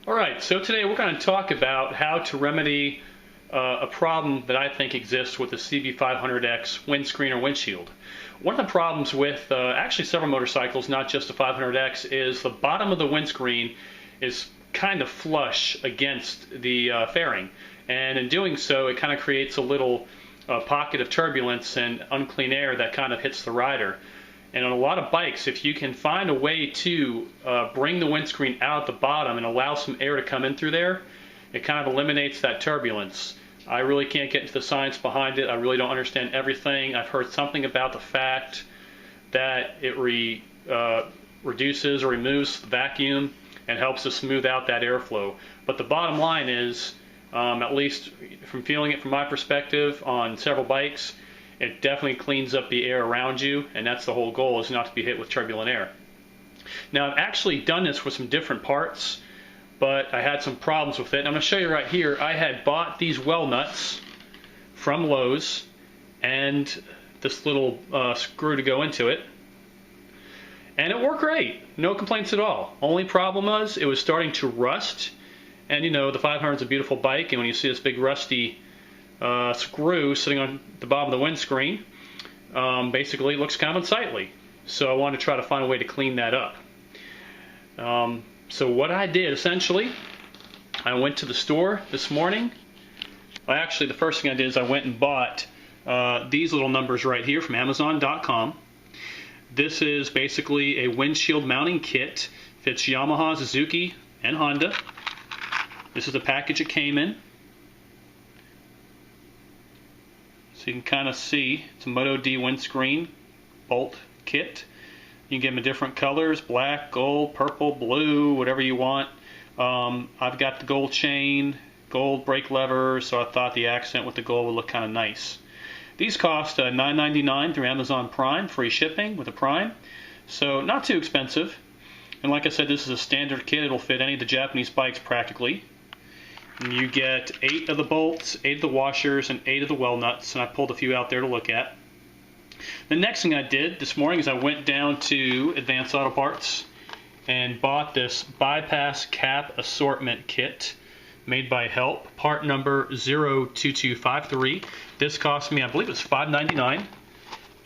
Alright, so today we're going to talk about how to remedy a problem that I think exists with the CB500X windscreen or windshield. One of the problems with actually several motorcycles, not just the 500X, is the bottom of the windscreen is kind of flush against the fairing. And in doing so, it kind of creates a little pocket of turbulence and unclean air that kind of hits the rider. And on a lot of bikes, if you can find a way to bring the windscreen out at the bottom and allow some air to come in through there, it kind of eliminates that turbulence. I really can't get into the science behind it. I really don't understand everything. I've heard something about the fact that it reduces or removes the vacuum and helps to smooth out that airflow. But the bottom line is, at least from feeling it from my perspective on several bikes, it definitely cleans up the air around you, and that's the whole goal, is not to be hit with turbulent air. Now, I've actually done this with some different parts, but I had some problems with it. And I'm going to show you right here. I had bought these well nuts from Lowe's and this little screw to go into it, and it worked great. No complaints at all. Only problem was it was starting to rust, and you know, the 500 is a beautiful bike, and when you see this big rusty screw sitting on the bottom of the windscreen, basically it looks kind of unsightly. So I want to try to find a way to clean that up. So what I did essentially, I went to the store this morning. Well, actually, the first thing I did is I went and bought these little numbers right here from Amazon.com. This is basically a windshield mounting kit. Fits Yamaha, Suzuki, and Honda. This is the package it came in. So you can kind of see it's a Moto D windscreen bolt kit. You can get them in different colors: black, gold, purple, blue, whatever you want. I've got the gold chain, gold brake lever, so I thought the accent with the gold would look kind of nice. These cost $9.99 through Amazon Prime, free shipping with a Prime, so not too expensive. And like I said, this is a standard kit. It'll fit any of the Japanese bikes practically. And you get 8 of the bolts, 8 of the washers, and 8 of the well nuts, and I pulled a few out there to look at. The next thing I did this morning is I went down to Advanced Auto Parts and bought this bypass cap assortment kit made by Help, part number 02253. This cost me, I believe it's $5.99,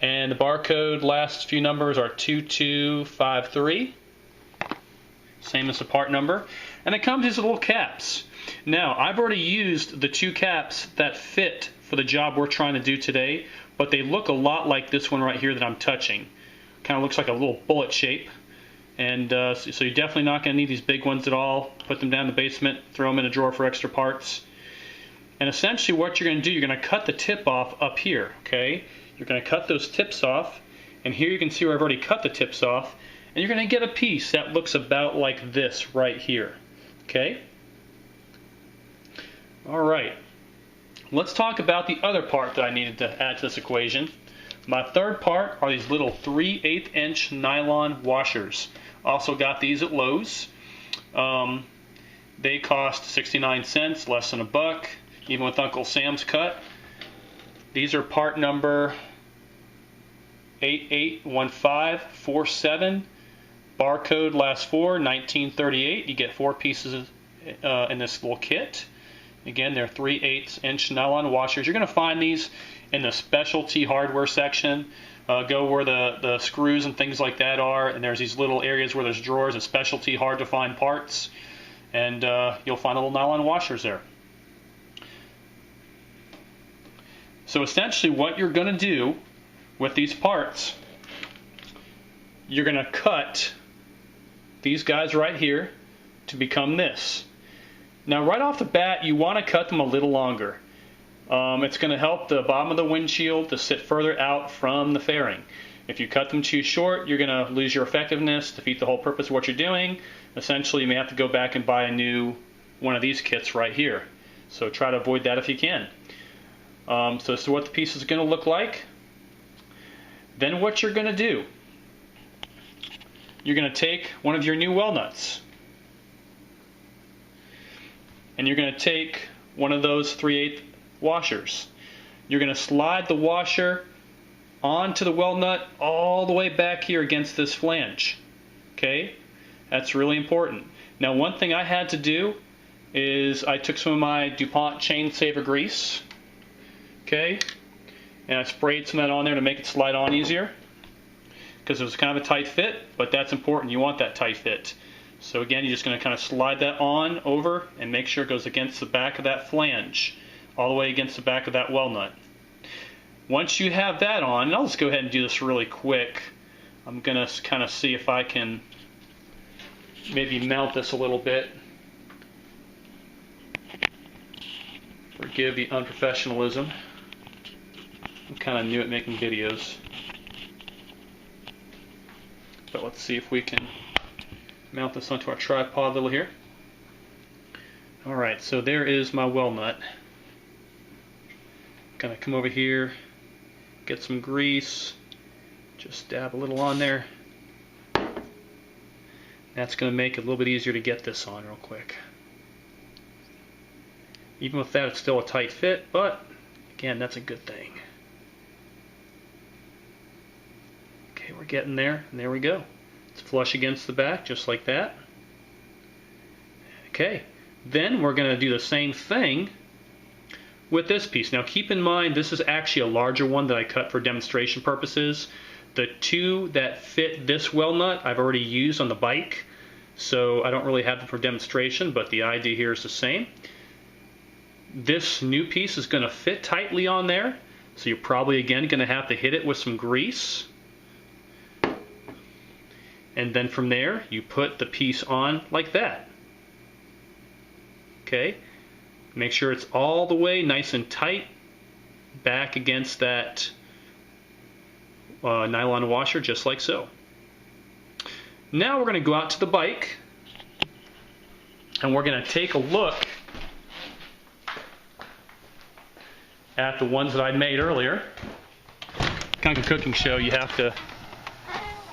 and the barcode last few numbers are 2253, same as the part number, and it comes with these little caps. Now, I've already used the 2 caps that fit for the job we're trying to do today, but they look a lot like this one right here that I'm touching. Kind of looks like a little bullet shape. And so you're definitely not going to need these big ones at all. Put them down in the basement, throw them in a drawer for extra parts. And essentially what you're going to do, you're going to cut the tip off up here, okay? You're going to cut those tips off, and here you can see where I've already cut the tips off, and you're going to get a piece that looks about like this right here, okay? Alright, let's talk about the other part that I needed to add to this equation. My third part are these little 3/8 inch nylon washers. Also got these at Lowe's. They cost 69 cents, less than $1, even with Uncle Sam's cut. These are part number 881547. Barcode last 4, 1938. You get 4 pieces in this little kit. Again, they're 3/8 inch nylon washers. You're going to find these in the specialty hardware section. Go where the screws and things like that are, and there's these little areas where there's drawers of specialty hard to find parts, and you'll find little nylon washers there. So essentially what you're going to do with these parts, you're going to cut these guys right here to become this. Now right off the bat, you want to cut them a little longer. It's going to help the bottom of the windshield to sit further out from the fairing. If you cut them too short, you're going to lose your effectiveness, defeat the whole purpose of what you're doing. Essentially, you may have to go back and buy a new one of these kits right here. So try to avoid that if you can. So this is what the piece is going to look like. Then what you're going to do, you're going to take one of your new well nuts, and you're going to take one of those 3/8 washers. You're going to slide the washer onto the well nut all the way back here against this flange. Okay? That's really important. Now, one thing I had to do is I took some of my DuPont Chain Saver grease, okay, and I sprayed some of that on there to make it slide on easier, because it was kind of a tight fit, but that's important. You want that tight fit. So again, you're just going to kind of slide that on over and make sure it goes against the back of that flange, all the way against the back of that well nut. Once you have that on, and I'll just go ahead and do this really quick. I'm going to kind of see if I can maybe mount this a little bit. Forgive the unprofessionalism. I'm kind of new at making videos. But let's see if we can mount this onto our tripod a little here. Alright, so there is my well nut. Gonna come over here, get some grease, just dab a little on there. That's gonna make it a little bit easier to get this on real quick. Even with that, it's still a tight fit, but again, that's a good thing. Okay, we're getting there, and there we go. It's flush against the back, just like that. Okay, then we're going to do the same thing with this piece. Now keep in mind, this is actually a larger one that I cut for demonstration purposes. The two that fit this well nut I've already used on the bike, so I don't really have them for demonstration, but the idea here is the same. This new piece is going to fit tightly on there, so you're probably again going to have to hit it with some grease. And then from there, you put the piece on like that. Okay? Make sure it's all the way nice and tight back against that nylon washer, just like so. Now we're going to go out to the bike, and we're going to take a look at the ones that I made earlier. Kind of a cooking show, you have to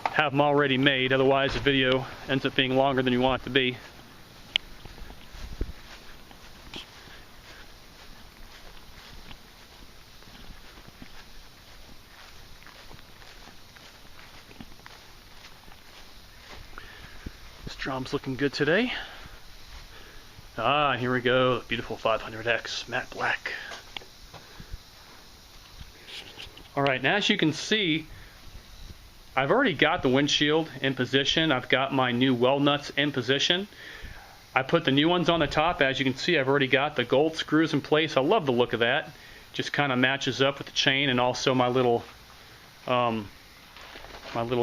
have them already made, otherwise the video ends up being longer than you want it to be. This drum's looking good today. And here we go, the beautiful 500X matte black. Alright, now as you can see, I've already got the windshield in position. I've got my new well nuts in position. I put the new ones on the top. As you can see, I've already got the gold screws in place. I love the look of that. Just kind of matches up with the chain and also my little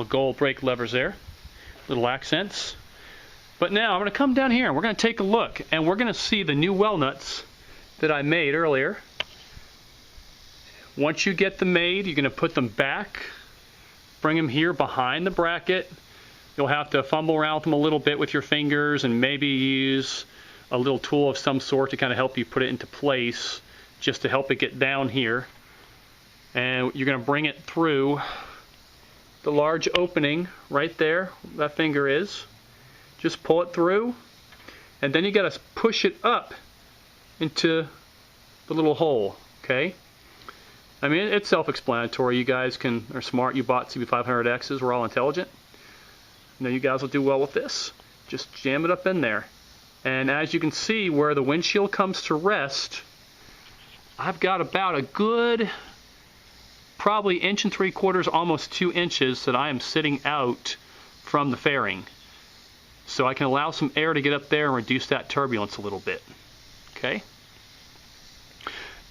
gold brake levers there. Little accents. But now I'm going to come down here and we're going to take a look, and we're going to see the new well nuts that I made earlier. Once you get them made, you're going to put them back. Bring them here behind the bracket. You'll have to fumble around with them a little bit with your fingers and maybe use a little tool of some sort to kind of help you put it into place, just to help it get down here. And you're going to bring it through the large opening right there, that finger is. Just pull it through, and then you got to push it up into the little hole, okay? I mean, it's self-explanatory. You guys are smart. You bought CB500Xs. We're all intelligent. You know, you guys will do well with this. Just jam it up in there. And as you can see, where the windshield comes to rest, I've got about a good, probably 1 3/4 inches, almost 2 inches that I am sitting out from the fairing. So I can allow some air to get up there and reduce that turbulence a little bit. Okay?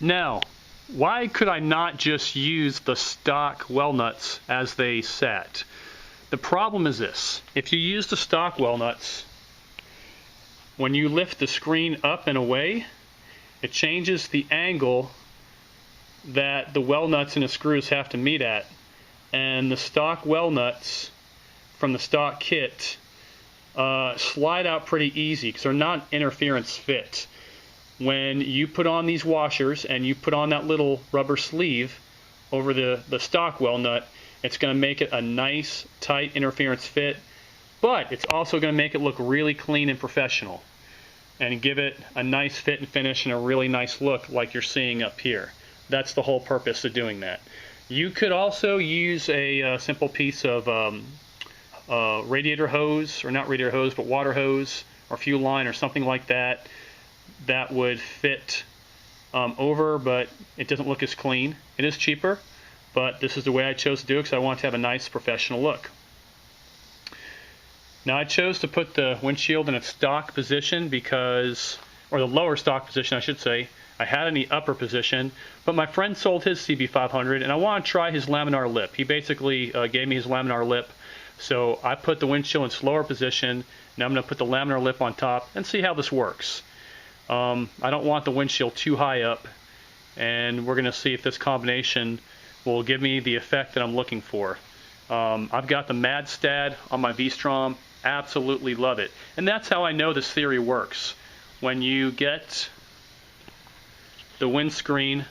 Now, why could I not just use the stock well nuts as they sat? The problem is this. If you use the stock well nuts, when you lift the screen up and away, it changes the angle that the well nuts and the screws have to meet at. And the stock well nuts from the stock kit slide out pretty easy because they're not interference fit. When you put on these washers and you put on that little rubber sleeve over the stock well nut, it's going to make it a nice, tight interference fit, but it's also going to make it look really clean and professional and give it a nice fit and finish and a really nice look like you're seeing up here. That's the whole purpose of doing that. You could also use a simple piece of radiator hose, or not radiator hose, but water hose or fuel line or something like that, that would fit over, but it doesn't look as clean. It is cheaper, but this is the way I chose to do it because I want to have a nice professional look. Now I chose to put the windshield in its stock position because, or the lower stock position I should say. I had it in the upper position, but my friend sold his CB500 and I want to try his laminar lip. He basically gave me his laminar lip, so I put the windshield in its lower position. Now I'm going to put the laminar lip on top and see how this works. I don't want the windshield too high up, and we're going to see if this combination will give me the effect that I'm looking for. I've got the Madstad on my V-Strom. Absolutely love it. And that's how I know this theory works. When you get the windscreen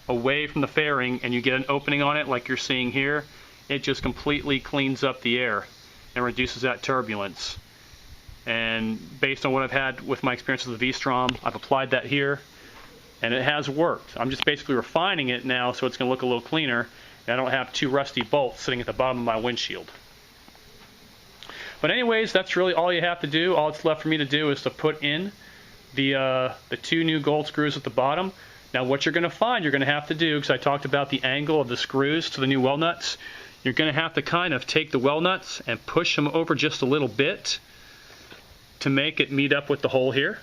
away from the fairing and you get an opening on it like you're seeing here, it just completely cleans up the air and reduces that turbulence. And based on what I've had with my experience with the V-Strom, I've applied that here and it has worked. I'm just basically refining it now so it's going to look a little cleaner and I don't have two rusty bolts sitting at the bottom of my windshield. But anyways, that's really all you have to do. All that's left for me to do is to put in the two new gold screws at the bottom. Now what you're going to find you're going to have to do, because I talked about the angle of the screws to the new well nuts, you're going to have to kind of take the well nuts and push them over just a little bit to make it meet up with the hole here.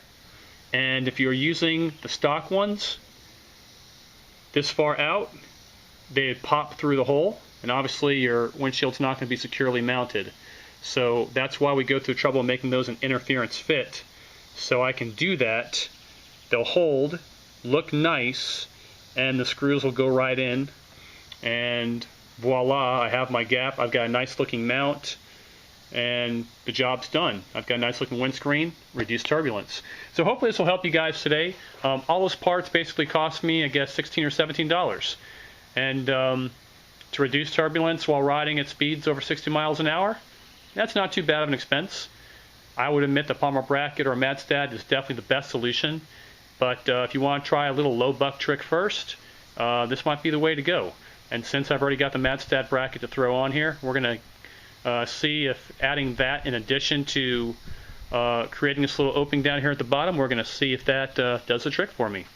And if you're using the stock ones this far out, they pop through the hole, and obviously your windshield's not going to be securely mounted. So that's why we go through trouble making those an interference fit. So I can do that. They'll hold, look nice, and the screws will go right in, and voila, I have my gap. I've got a nice looking mount, and the job's done. I've got a nice looking windscreen, reduced turbulence. So hopefully this will help you guys today. All those parts basically cost me, I guess, $16 or $17. And to reduce turbulence while riding at speeds over 60 miles an hour, that's not too bad of an expense. I would admit the Palmer bracket or Madstad is definitely the best solution. But if you want to try a little low buck trick first, this might be the way to go. And since I've already got the Madstad bracket to throw on here, we're going to see if adding that in addition to creating this little opening down here at the bottom, we're going to see if that does the trick for me.